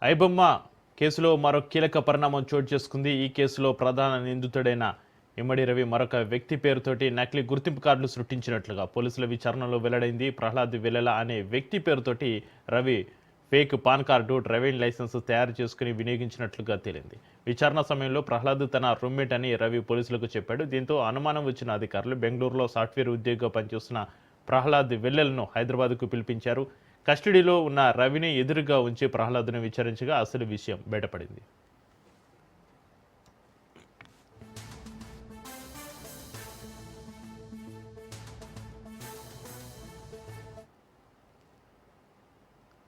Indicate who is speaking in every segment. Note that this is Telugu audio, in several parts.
Speaker 1: ఐబొమ్మ కేసులో మరో కీలక పరిణామం చోటు చేసుకుంది. ఈ కేసులో ప్రధాన నిందితుడైన ఇమ్మడి రవి మరొక వ్యక్తి పేరుతోటి నకిలీ గుర్తింపు కార్డులు సృష్టించినట్లుగా పోలీసుల విచారణలో వెల్లడైంది. ప్రహ్లాద్ వెల్లెల అనే వ్యక్తి పేరుతోటి Ravi fake PAN card, driving licence తయారు చేసుకుని వినియోగించినట్లుగా తేలింది. విచారణ సమయంలో ప్రహ్లాద్ తన రూమ్మేట్ అని రవి పోలీసులకు చెప్పాడు. దీంతో అనుమానం వచ్చిన అధికారులు బెంగళూరులో సాఫ్ట్వేర్ ఉద్యోగిగా పనిచేస్తున్న ప్రహ్లాద్ వెల్లెలను హైదరాబాద్కు పిలిపించారు. కస్టడీలో ఉన్న రవిని ఎదురుగా ఉంచి ప్రహ్లాద్ను విచారించగా అసలు విషయం బయటపడింది.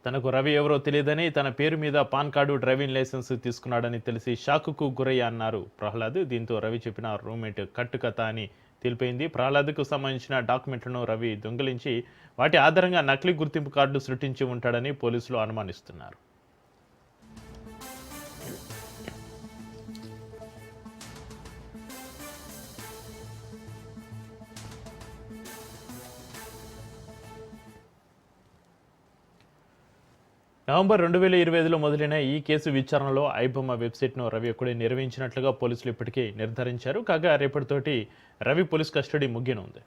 Speaker 1: తనకు రవి ఎవరో తెలియదని, తన పేరు మీద పాన్ కార్డు, డ్రైవింగ్ లైసెన్స్ తీసుకున్నాడని తెలిసి షాకుకు గురయ్యా అన్నారు ప్రహ్లాద్. దీంతో రవి చెప్పిన రూమ్మేట్ కట్టుకథ అని తెలిపింది. ప్రహ్లాద్కు సంబంధించిన డాక్యుమెంట్లను రవి దొంగిలించి వాటి ఆధారంగా నకిలీ గుర్తింపు కార్డు సృష్టించి ఉంటాడని పోలీసులు అనుమానిస్తున్నారు. నవంబర్ 2025లో మొదలైన ఈ కేసు విచారణలో ఐబొమ్మ వెబ్సైట్ను రవి ఒక్కడే నిర్వహించినట్లుగా పోలీసులు ఇప్పటికే నిర్ధారించారు. కాగా రేపటితోటి రవి పోలీస్ కస్టడీ ముగియనుంది.